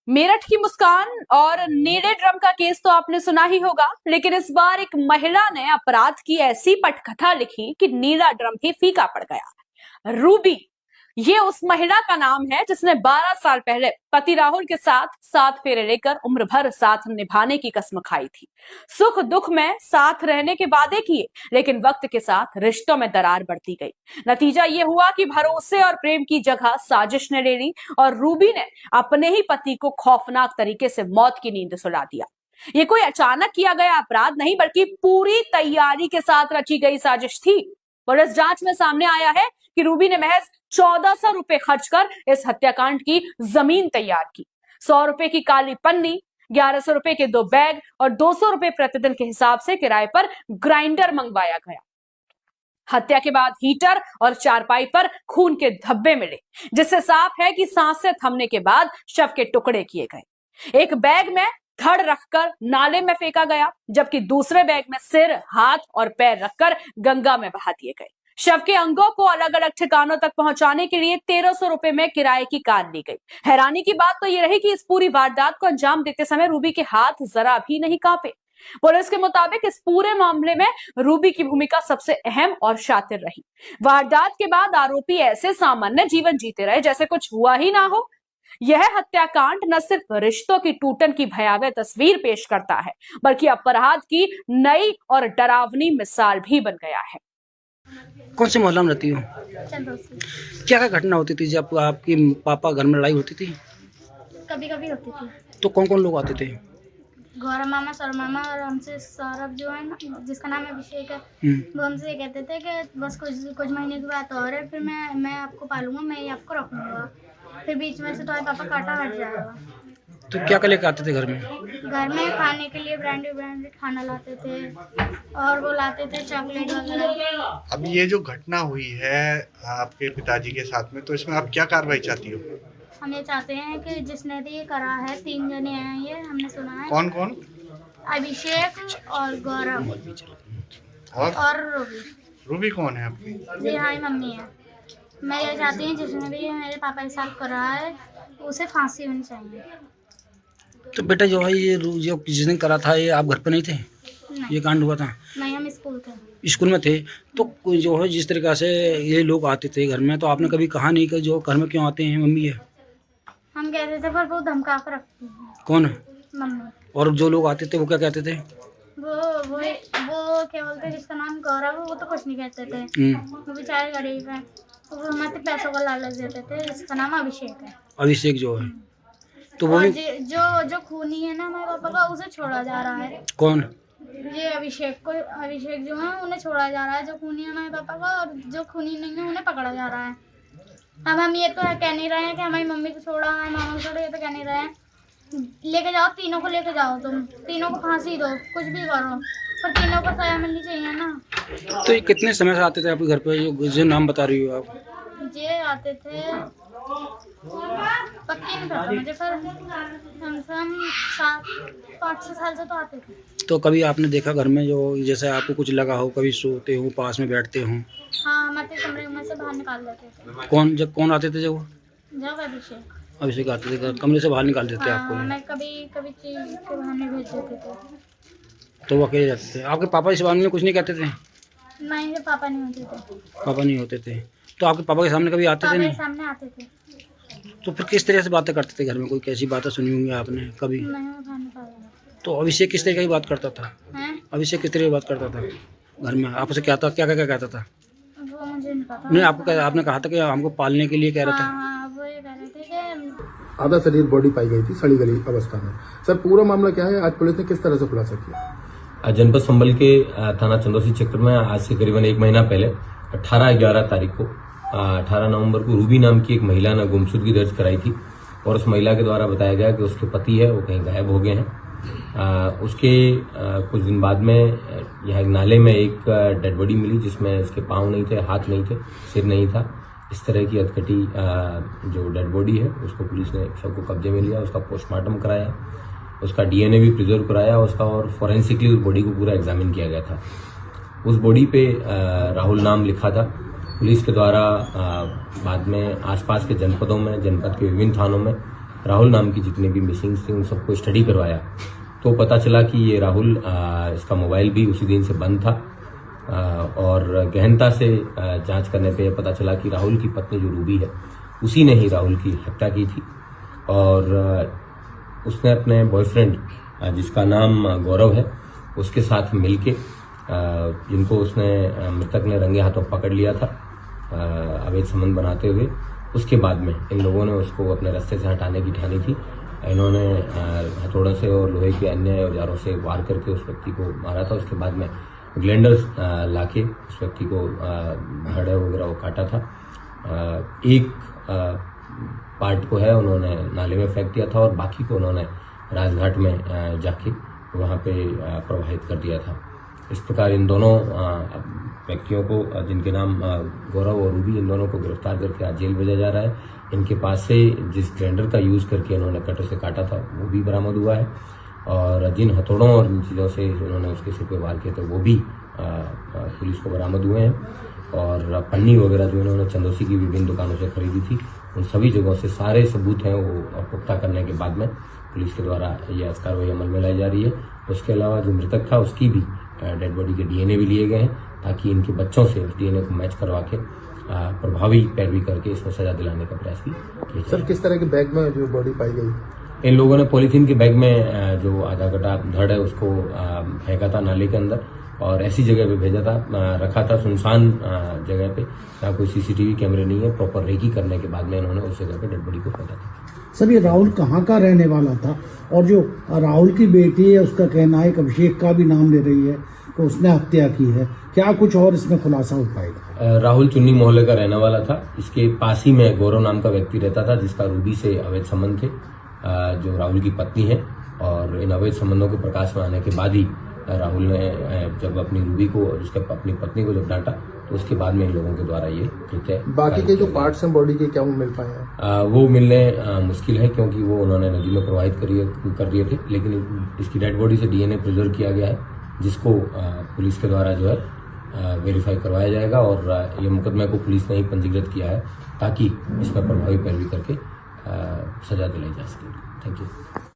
मेरठ की मुस्कान और नीले ड्रम का केस तो आपने सुना ही होगा, लेकिन इस बार एक महिला ने अपराध की ऐसी पटकथा लिखी कि नीला ड्रम ही फीका पड़ गया। रूबी, ये उस महिला का नाम है जिसने 12 साल पहले पति राहुल के साथ 7 फेरे लेकर उम्र भर साथ निभाने की कसम खाई थी। सुख दुख में साथ रहने के वादे किए, लेकिन वक्त के साथ रिश्तों में दरार बढ़ती गई। नतीजा ये हुआ कि भरोसे और प्रेम की जगह साजिश ने ले ली और रूबी ने अपने ही पति को खौफनाक तरीके से मौत की नींद सुला दिया। ये कोई अचानक किया गया अपराध नहीं, बल्कि पूरी तैयारी के साथ रची गई साजिश थी। पुलिस जांच में सामने आया है कि रूबी ने महज 1400 रुपए खर्च कर इस हत्याकांड की जमीन तैयार की। 100 रुपए की काली पन्नी, 1100 रुपए के 2 बैग और 200 रुपए प्रतिदिन के हिसाब से किराए पर ग्राइंडर मंगवाया गया। हत्या के बाद हीटर और चारपाई पर खून के धब्बे मिले, जिससे साफ है कि सांसें थमने के बाद शव के टुकड़े किए गए। एक बैग में धड़ रखकर नाले में फेंका गया, जबकि दूसरे बैग में सिर, हाथ और पैर रखकर गंगा में बहा दिए गए। शव के अंगों को अलग अलग ठिकानों तक पहुंचाने के लिए 1300 रुपए में किराए की कार ली गई। हैरानी की बात तो यह रही कि इस पूरी वारदात को अंजाम देते समय रूबी के हाथ जरा भी नहीं कांपे। पुलिस के मुताबिक इस पूरे मामले में रूबी की भूमिका सबसे अहम और शातिर रही। वारदात के बाद आरोपी ऐसे सामान्य जीवन जीते रहे जैसे कुछ हुआ ही ना हो। यह हत्याकांड न सिर्फ रिश्तों की टूटन की भयावह तस्वीर पेश करता है, बल्कि अपराध की नई और डरावनी मिसाल भी बन गया है। कौन से मोहल्ला में रहती हो? क्या क्या घटना होती थी जब आपकी पापा घर में लड़ाई होती थी? कभी कभी होती थी। तो कौन कौन लोग आते थे? गौरव मामा, सर मामा और हमसे सौरभ जो है ना, जिसका नाम अभिषेक है, वो हमसे ये कहते थे कि बस कुछ महीने की बात और है, फिर मैं आपको पालूंगा, मैं ही आपको रखूंगा, फिर बीच में से तुम्हारे पापा काटा हट जाएगा। तो क्या क्या लेकर आते थे घर में? घर में खाने के लिए ब्रांडेड खाना लाते थे और वो लाते थे चॉकलेट वगैरह। अब ये जो घटना हुई है आपके पिताजी के साथ में, तो इसमें आप क्या कार्रवाई चाहती हो? हम ये चाहते हैं कि जिसने भी ये करा है, 3 जने हैं ये, हमने सुना है। कौन कौन? अभिषेक और गौरव और रूबी। रूबी कौन है आपकी? जी हाँ, मम्मी है। मैं ये चाहती हूँ जिसने भी मेरे पापा के साथ करा है उसे फांसी होनी चाहिए। तो बेटा जो है ये जो जिसने करा था, ये आप घर पे नहीं थे? नहीं। ये कांड हुआ था? नहीं, हम स्कूल थे। स्कूल में थे। तो जो है जिस तरीके से ये लोग आते थे घर में, तो आपने कभी कहा नहीं कि जो घर में क्यों आते हैं मम्मी है? हम कहते थे पर वो धमका कर रखती है। कौन है? मम्मी। और जो लोग आते थे वो क्या कहते थे? वो क्या बोलते, जिसका नाम गौरव है, वो तो कुछ नहीं कहते थे, वो बेचारे गरीब है, तो वो हमारे पैसों का लालच देते थे। जिसका नाम अभिषेक है। अभिषेक जो है, तो वो जो खूनी है ना हमारे पापा का, उसे छोड़ा जा रहा है। कौन? ये अभिषेक जो है उन्हें छोड़ा जा रहा है, जो खूनी है हमारे पापा का, और जो खूनी नहीं है उन्हें पकड़ा जा रहा है। अब हम ये तो कह नहीं रहे हैं कि हमारी मम्मी को छोड़ा, हमारी मामा को छोड़ा, ये तो कह नहीं रहे हैं। लेके जाओ, तीनों को लेके जाओ, तुम तीनों को फांसी दो, कुछ भी करो, पर तीनों को सजा मिलनी चाहिए ना। तो ये कितने समय से आते थे आपके घर पे, जो नाम बता रही हो आप? ये आते थे, पक्की नहीं पता मुझे, पर कम से कम 5-6 साल से तो आते थे। तो कभी आपने देखा घर में जो जैसे आपको कुछ लगा हो, कभी सोते हो पास में बैठते हो? हाँ, हमारे कमरे में से बाहर निकाल देते थे। कौन आते थे जब अभिषेक आते थे, कमरे से बाहर निकाल देते आपको? मैं कभी चीज के बहाने भेज देते थे। तो वो अकेले जाते थे? आपके पापा इस बारे में कुछ नहीं कहते थे? नहीं, पापा नहीं होते थे। पापा नहीं होते थे, तो आपके पापा के सामने कभी आते थे? नहीं, सामने आते थे। तो फिर किस तरह से बातें करते थे घर में? कोई कैसी बातें सुनी होंगी आपने कभी? नहीं। तो अभिषेक किस तरह की बात करता था? अभिषेक किस तरह की बात करता था घर में? आपसे क्या कहता था? वो मुझे नहीं पता। नहीं, आपने कहा था कि हमको पालने के लिए कह रहा था। हाँ, वो ये कह रहे थे कि आधा शरीर बॉडी पाई गई थी सड़ी गली अवस्था में। सर, पूरा मामला क्या है? आज पुलिस ने किस तरह से खुलासा किया? जनपद संभल के थाना चंदौसी क्षेत्र में आज से करीबन 1 महीना पहले 18/11 तारीख को 18 नवंबर को रूबी नाम की एक महिला ने गुमशुदगी दर्ज कराई थी और उस महिला के द्वारा बताया गया कि उसके पति है वो कहीं गायब हो गए हैं। उसके कुछ दिन बाद में यहाँ एक नाले में एक डेड बॉडी मिली, जिसमें उसके पाँव नहीं थे, हाथ नहीं थे, सिर नहीं था। इस तरह की अधकटी जो डेड बॉडी है उसको पुलिस ने सबको कब्जे में लिया, उसका पोस्टमार्टम कराया, उसका डीएनए भी प्रिजर्व कराया उसका, और फॉरेंसिकली उस बॉडी को पूरा एग्जामिन किया गया था। उस बॉडी पे राहुल नाम लिखा था। पुलिस के द्वारा बाद में आसपास के जनपदों में, जनपद के विभिन्न थानों में राहुल नाम की जितने भी मिसिंग थी उन सबको स्टडी करवाया, तो पता चला कि ये राहुल इसका मोबाइल भी उसी दिन से बंद था। और गहनता से जांच करने पे पता चला कि राहुल की पत्नी जो रूबी है उसी ने ही राहुल की हत्या की थी। और उसने अपने बॉयफ्रेंड जिसका नाम गौरव है उसके साथ मिलके जिनको उसने मृतक ने रंगे हाथों पकड़ लिया था अवैध संबंध बनाते हुए, उसके बाद में इन लोगों ने उसको अपने रास्ते से हटाने की ठानी थी। इन्होंने हथौड़ों से और लोहे के अन्य औजारों से वार करके उस व्यक्ति को मारा था। उसके बाद में ग्लैंडर लाके उस व्यक्ति को हड्डियां वगैरह वो काटा था। एक पार्ट को है उन्होंने नाले में फेंक दिया था और बाकी को उन्होंने राजघाट में जाके वहाँ पे प्रवाहित कर दिया था। इस प्रकार इन दोनों व्यक्तियों को जिनके नाम गौरव और रूबी, इन दोनों को गिरफ्तार करके आज जेल भेजा जा रहा है। इनके पास से जिस ग्राइंडर का यूज करके इन्होंने कटर से काटा था वो भी बरामद हुआ है और जिन हथौड़ों और इन चीज़ों से उन्होंने उसके सिर पे वार किए थे वो भी पुलिस को बरामद हुए हैं। और पन्नी वगैरह जो इन्होंने चंदौसी की विभिन्न दुकानों से खरीदी थी उन सभी जगहों से सारे सबूत हैं वो पुख्ता करने के बाद में पुलिस के द्वारा ये आज कार्रवाई अमल में लाई जा रही है। उसके अलावा जो मृतक था उसकी भी डेड बॉडी के डीएनए भी लिए गए हैं ताकि इनके बच्चों से उस डीएनए को मैच करवा के प्रभावी पैरवी करके इसमें सजा दिलाने का प्रयास भी किया। सर किस तरह के बैग में जो बॉडी पाई गई? इन लोगों ने पॉलीथीन के बैग में जो आधा कटा धड़ है उसको फेंका था नाले के अंदर और ऐसी जगह पे भेजा था, रखा था सुनसान जगह पे जहाँ कोई सीसीटीवी कैमरे नहीं है। प्रॉपर रेकी करने के बाद में इन्होंने उस जगह पे डेड बॉडी को फेंका था। सर ये राहुल कहाँ का रहने वाला था? और जो राहुल की बेटी है उसका कहना है कि अभिषेक का भी नाम ले रही है तो उसने हत्या की है, क्या कुछ और इसमें खुलासा हो पाएगा? राहुल चुन्नी मोहल्ले का रहने वाला था। इसके पास ही में गौरव नाम का व्यक्ति रहता था जिसका रूबी से अवैध संबंध थे, जो राहुल की पत्नी है। और इन अवैध संबंधों के प्रकाश में आने के बाद ही राहुल ने जब अपनी रूबी को और उसके अपनी पत्नी को जब डांटा तो उसके बाद में इन लोगों के द्वारा ये कृत्य। बाकी के जो पार्ट्स हैं बॉडी के क्या वो मिल पाए हैं? वो मिलने मुश्किल है क्योंकि वो उन्होंने नदी में प्रवाहित कर दिए थे, लेकिन इसकी डेड बॉडी से डीएनए प्रिजर्व किया गया है जिसको पुलिस के द्वारा जो है वेरीफाई करवाया जाएगा। और ये मुकदमे को पुलिस ने ही पंजीकृत किया है ताकि इसमें प्रभावी पैरवी करके सजा दिलाई जा सके। Thank you.